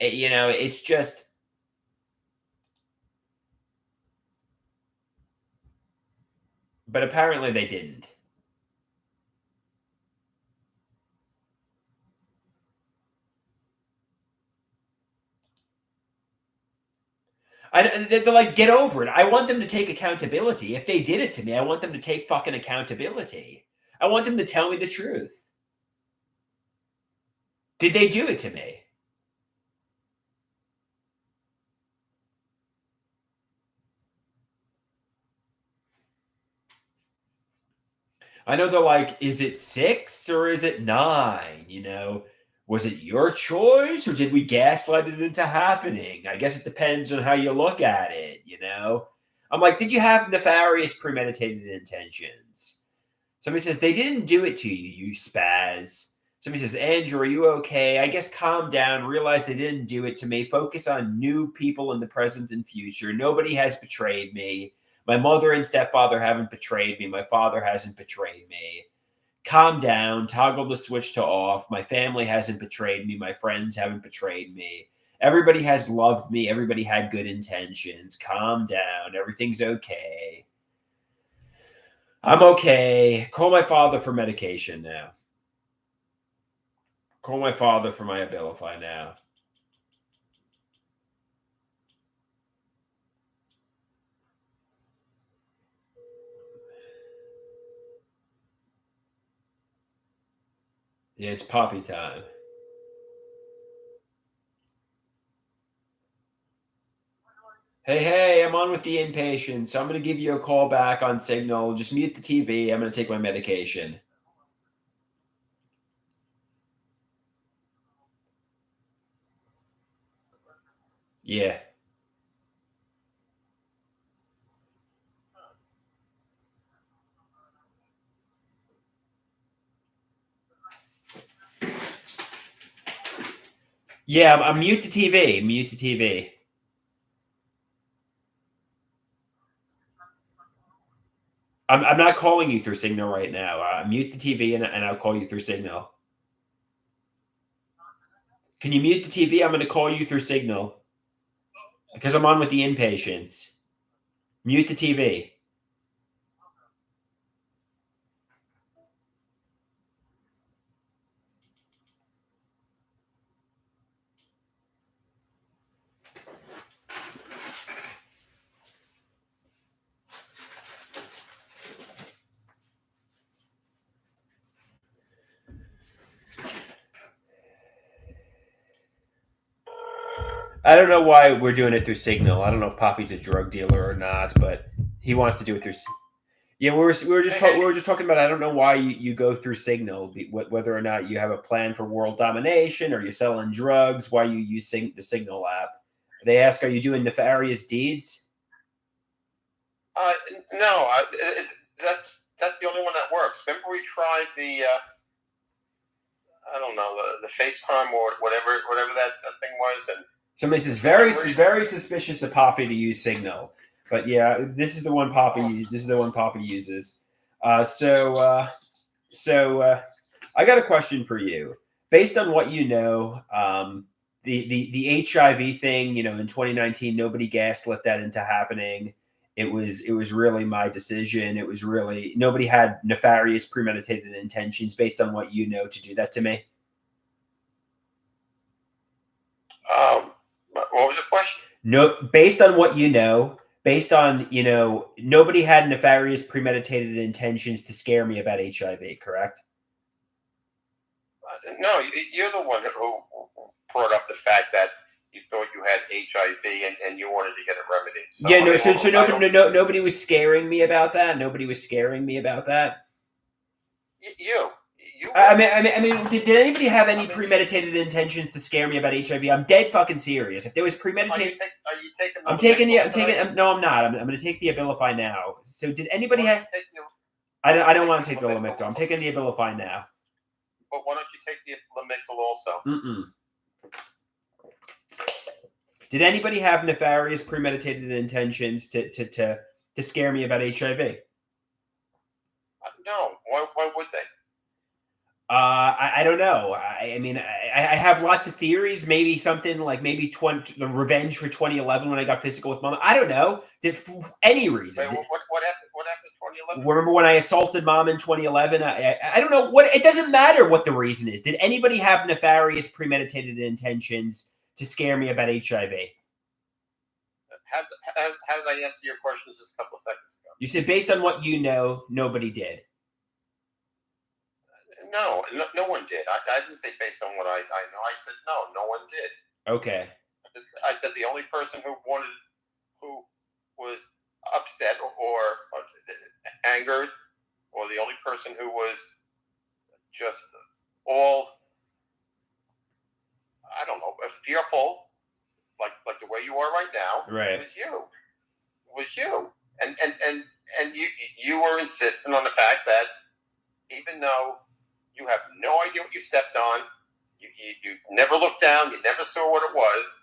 It's just. But apparently they didn't. They're like, get over it. I want them to take accountability. If they did it to me, I want them to take fucking accountability. I want them to tell me the truth. Did they do it to me? I know they're like, is it 6 or is it 9? Was it your choice or did we gaslight it into happening? I guess it depends on how you look at it. I'm like, did you have nefarious premeditated intentions? Somebody says, they didn't do it to you, you spaz. Somebody says, Andrew, are you okay? I guess calm down, realize they didn't do it to me. Focus on new people in the present and future. Nobody has betrayed me. My mother and stepfather haven't betrayed me. My father hasn't betrayed me. Calm down, toggle the switch to off. My family hasn't betrayed me. My friends haven't betrayed me. Everybody has loved me. Everybody had good intentions. Calm down. Everything's okay. I'm okay. Call my father for medication now. Call my father for my Abilify now. Yeah, it's poppy time. Hey, I'm on with the inpatient, so I'm going to give you a call back on Signal. Just mute the TV. I'm going to take my medication. Yeah. Yeah, I'm mute the TV. Mute the TV. I'm not calling you through Signal right now. Mute the TV and I'll call you through Signal. Can you mute the TV? I'm going to call you through Signal because I'm on with the inpatients. Mute the TV. I don't know why we're doing it through Signal. I don't know if Poppy's a drug dealer or not, but he wants to do it through. Yeah, we were just talking about. I don't know why you go through Signal, whether or not you have a plan for world domination or you're selling drugs. Why you use the Signal app? They ask, "Are you doing nefarious deeds?" No, that's the only one that works. Remember, we tried the I don't know the FaceTime or whatever that thing was, and somebody says very suspicious of Poppy to use Signal, but yeah, this is the one Poppy. This is the one Poppy uses. So I got a question for you. Based on what you know, the HIV thing, in 2019, nobody gaslit that into happening. It was really my decision. It was really nobody had nefarious premeditated intentions based on what you know to do that to me. What was the question? No, based on what you know, based on nobody had nefarious premeditated intentions to scare me about HIV, correct? No, you're the one who brought up the fact that you thought you had HIV and you wanted to get it remedied. So, yeah, no. So nobody was scaring me about that. Nobody was scaring me about that. You. I mean, did anybody have any premeditated intentions to scare me about HIV? I'm dead fucking serious. If there was premeditated, are you taking? I'm taking the. No, I'm not. I'm going to take the Abilify now. So, did anybody have? I don't want to take the Lamictal. I'm taking the Abilify now. But why don't you take the Lamictal also? Did anybody have nefarious premeditated intentions to scare me about HIV? No. Why would they? I don't know. I mean, I have lots of theories. Maybe something like maybe the revenge for 2011 when I got physical with mom. I don't know. For any reason. Wait, what happened? What happened in 2011? Remember when I assaulted mom in 2011? I don't know what. It doesn't matter what the reason is. Did anybody have nefarious, premeditated intentions to scare me about HIV? How did I answer your questions just a couple of seconds ago? You said based on what you know, nobody did. No one did. I didn't say based on what I know. I said no one did. Okay. I said the only person who was upset or angered, or the only person who was just all, I don't know, fearful, like the way you are right now, right, was you. And you were insistent on the fact that even though you have no idea what you stepped on, you never looked down, you never saw what it was,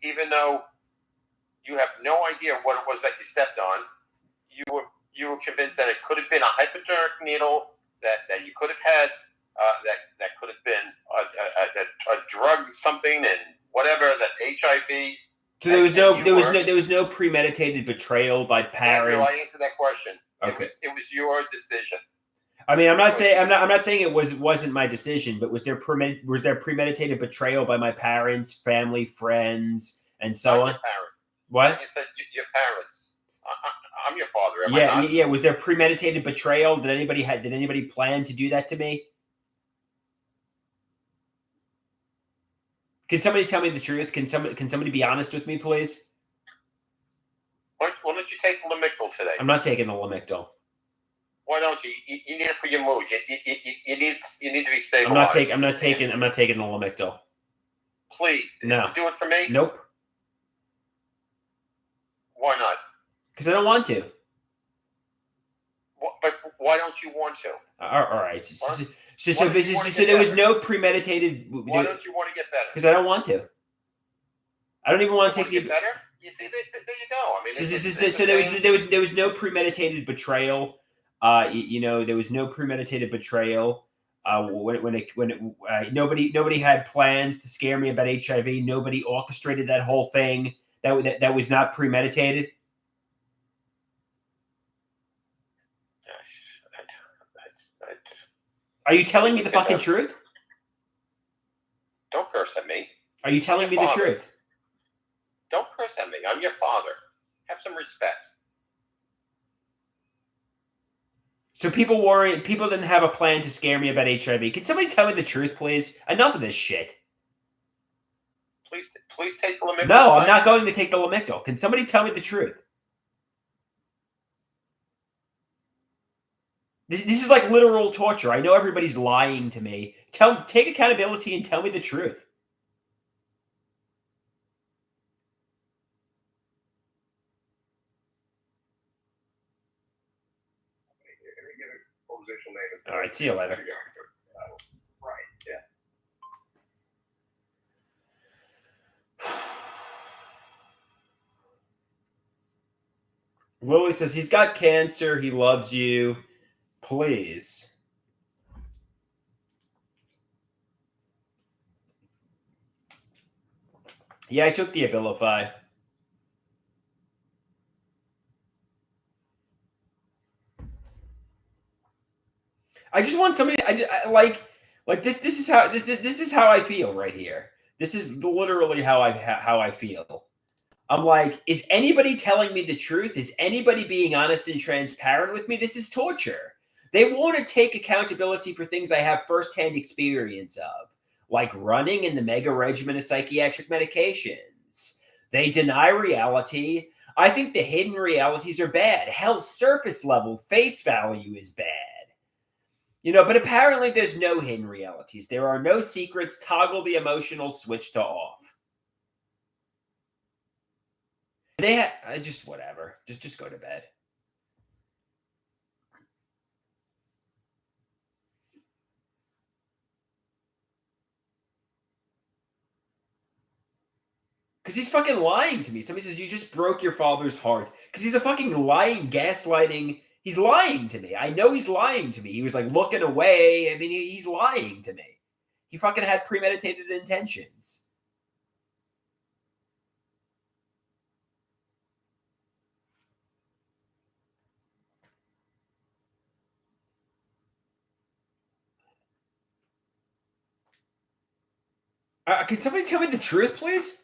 even though you have no idea what it was that you stepped on, you were convinced that it could have been a hypodermic needle, that you could have had, that could have been a drug, something, and whatever, that HIV. So there was no premeditated betrayal by parents. Andrew, I answered that question. Okay. It was your decision. I mean, I'm not saying it wasn't my decision, but was there premeditated betrayal by my parents, family, friends, and so on? Your parents. What? You said your parents. I'm your father. Yeah. Was there premeditated betrayal? Did anybody plan to do that to me? Can somebody tell me the truth? Can somebody be honest with me, please? Why don't you take Lamictal today? I'm not taking the Lamictal. Why don't you? You need it for your mood. You need to be stabilized. I'm not taking the Lamictal. Please, no. Do it for me. Nope. Why not? Because I don't want to. But why don't you want to? All right. So there was no premeditated. Why don't you want to get better? Because I don't want to. I don't even want to take the better. You see, there you go. I mean, so there was no premeditated betrayal. There was no premeditated betrayal. Nobody had plans to scare me about HIV. Nobody orchestrated that whole thing. That was not premeditated. Are you telling me the fucking truth? Don't curse at me. Are you telling me the truth? Don't curse at me. I'm your father. Have some respect. So people didn't have a plan to scare me about HIV. Can somebody tell me the truth, please? Enough of this shit. Please take the Lamictal. No, I'm not going to take the Lamictal. Can somebody tell me the truth? This is like literal torture. I know everybody's lying to me. Take accountability and tell me the truth. All right, see you later. Right, yeah. Lily says he's got cancer. He loves you. Please. Yeah, I took the Abilify. I just want somebody. Like this. This is how I feel right here. This is literally how I feel. I'm like, is anybody telling me the truth? Is anybody being honest and transparent with me? This is torture. They want to take accountability for things I have firsthand experience of, like running and the mega regimen of psychiatric medications. They deny reality. I think the hidden realities are bad. Hell, surface level face value is bad. But apparently there's no hidden realities. There are no secrets. Toggle the emotional switch to off. Just whatever. Just go to bed. Because he's fucking lying to me. Somebody says, you just broke your father's heart. Because he's a fucking lying, gaslighting, He's lying to me. I know he's lying to me. He was like looking away. I mean, he's lying to me. He fucking had premeditated intentions. Can somebody tell me the truth, please?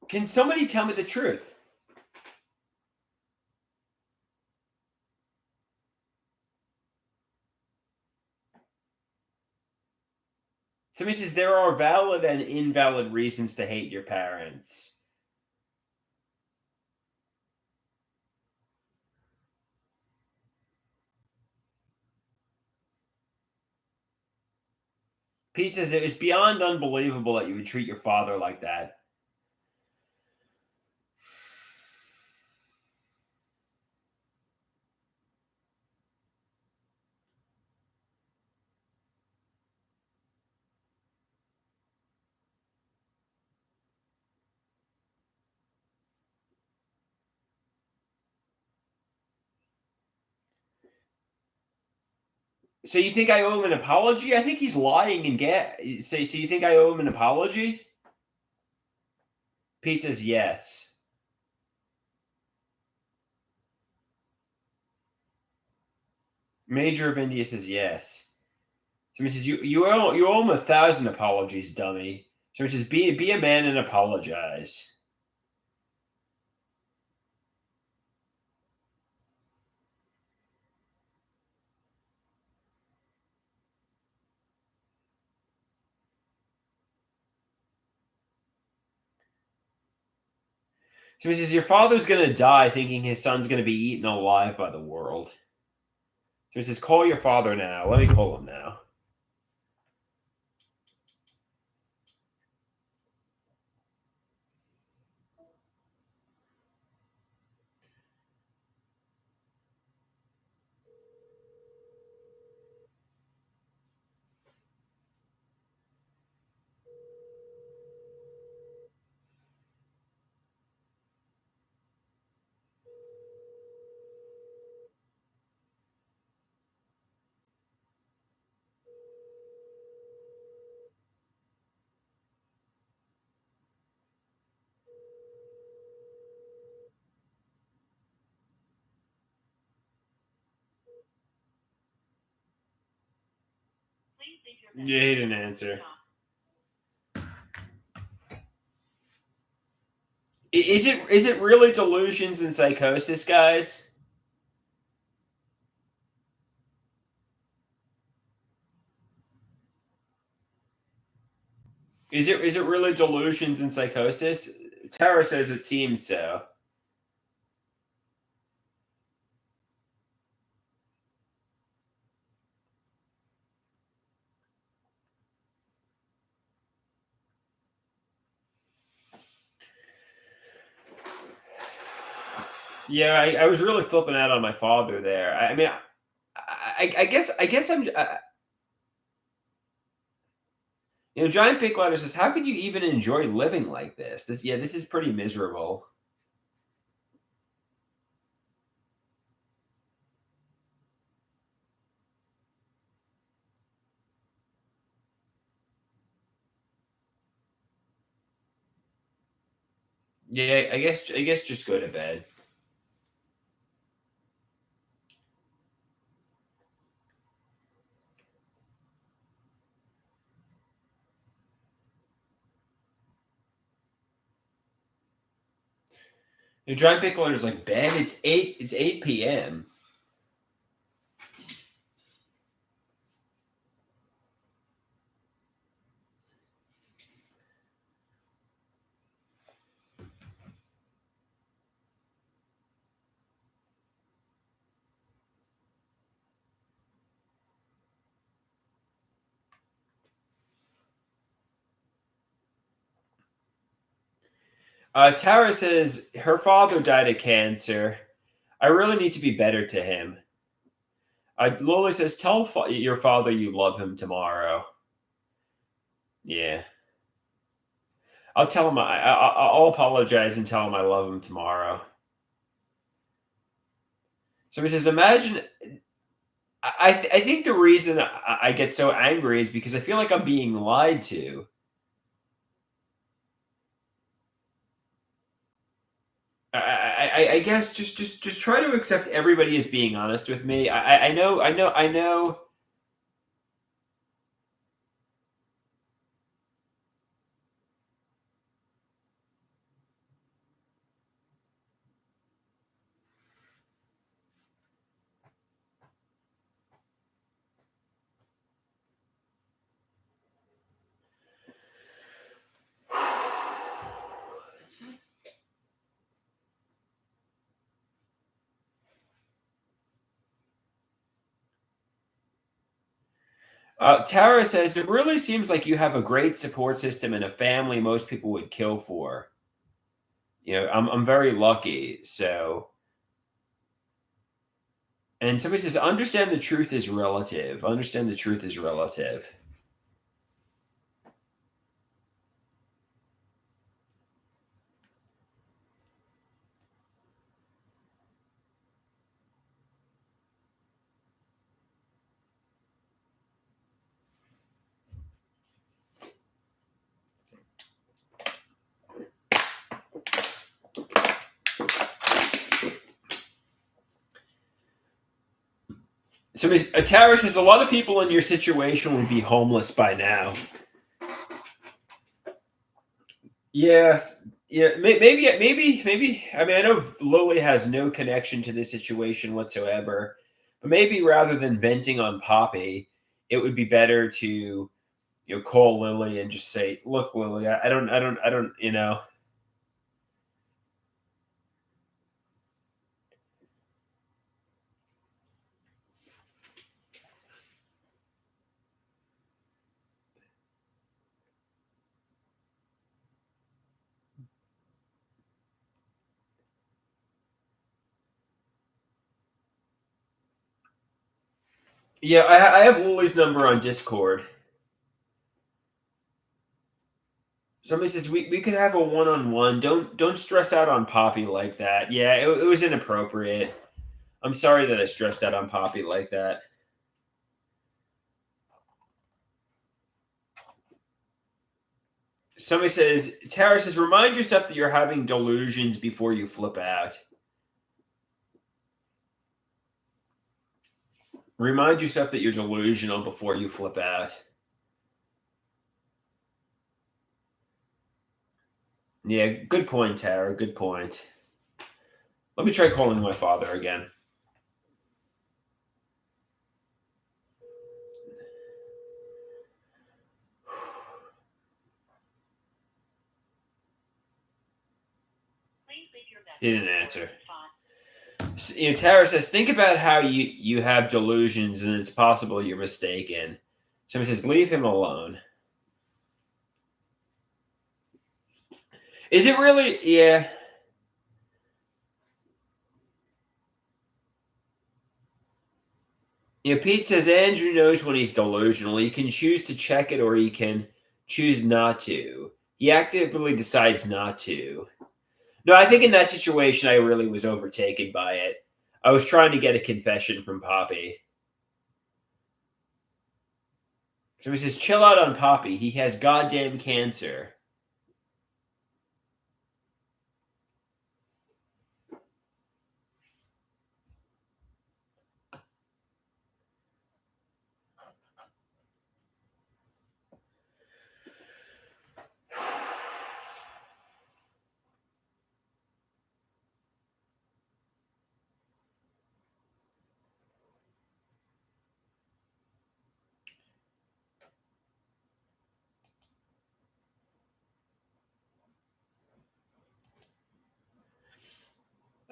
Can somebody tell me the truth? Somebody says there are valid and invalid reasons to hate your parents. Pete says it is beyond unbelievable that you would treat your father like that. So you think I owe him an apology? I think he's lying and so you think I owe him an apology? Pete says yes. Major of India says yes. Somebody says you owe him 1,000 apologies, dummy. Somebody says be a man and apologize. Somebody says your father's gonna die thinking his son's gonna be eaten alive by the world. Somebody says call your father now. Let me call him now. Yeah, he didn't answer. Is it really delusions and psychosis, guys? Is it really delusions and psychosis? Tara says it seems so. Yeah, I was really flipping out on my father there. I mean, I guess I'm. Giant Big Ladder says, "How could you even enjoy living like this? This is pretty miserable." Yeah, I guess just go to bed. Giant Big Ladder's like bed. It's 8 p.m. Tara says her father died of cancer. I really need to be better to him. Lily says, tell your father you love him tomorrow. Yeah. I'll tell him I'll apologize and tell him I love him tomorrow. So he says, imagine. I think the reason I get so angry is because I feel like I'm being lied to. I guess just try to accept everybody as being honest with me. I know. Tara says it really seems like you have a great support system and a family most people would kill for. I'm very lucky. So, and somebody says, understand the truth is relative. Understand the truth is relative. Tara says a lot of people in your situation would be homeless by now. Yes, yeah, maybe. I mean, I know Lily has no connection to this situation whatsoever, but maybe rather than venting on Poppy, it would be better to call Lily and just say, "Look, Lily, I don't. Yeah, I have Lily's number on Discord. Somebody says we could have a one-on-one. Don't stress out on Poppy like that. Yeah, it was inappropriate. I'm sorry that I stressed out on Poppy like that. Somebody says, Tara says, remind yourself that you're having delusions before you flip out. Remind yourself that you're delusional before you flip out. Yeah, good point, Tara. Good point. Let me try calling my father again. He didn't answer. Tara says, think about how you have delusions and it's possible you're mistaken. Somebody says, leave him alone. Is it really? Yeah. Pete says Andrew knows when he's delusional. He can choose to check it or he can choose not to. He actively decides not to. No, I think in that situation, I really was overtaken by it. I was trying to get a confession from Poppy. So he says, chill out on Poppy. He has goddamn cancer.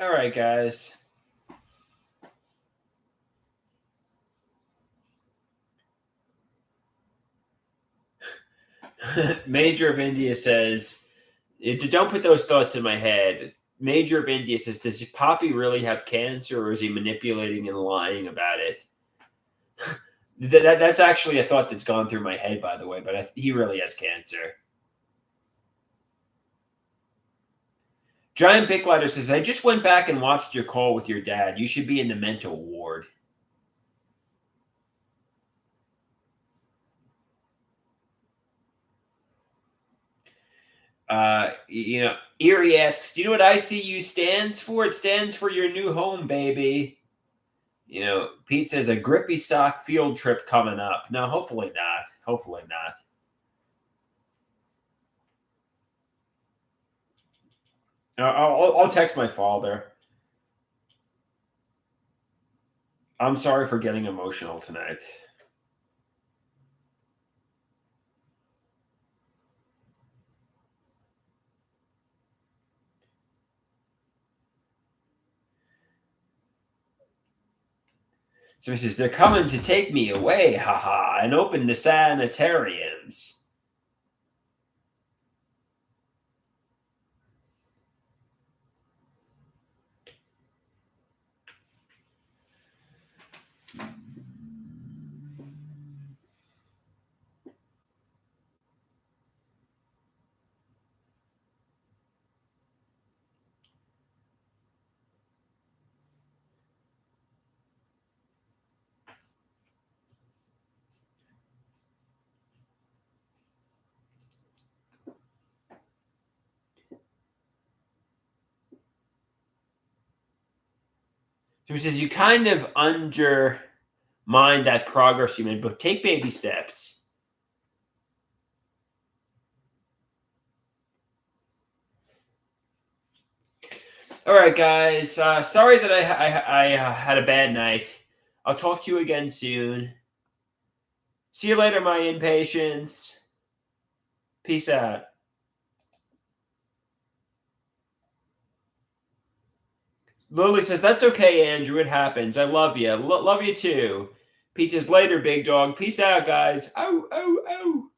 All right, guys. Major of India says, don't put those thoughts in my head. Major of India says, does Poppy really have cancer or is he manipulating and lying about it? That's actually a thought that's gone through my head, by the way, but he really has cancer. Giant Big Lighter says, I just went back and watched your call with your dad. You should be in the mental ward. Erie asks, do you know what ICU stands for? It stands for your new home, baby. Pete says a grippy sock field trip coming up. No, hopefully not. Hopefully not. I'll text my father. I'm sorry for getting emotional tonight. So he says, they're coming to take me away, haha, and open the sanitariums. So he says, you kind of undermine that progress you made, but take baby steps. All right, guys. Sorry that I had a bad night. I'll talk to you again soon. See you later, my impatience. Peace out. Lily says, that's okay, Andrew. It happens. I love you. Love you too. Pete says, later, big dog. Peace out, guys. Oh, oh, oh.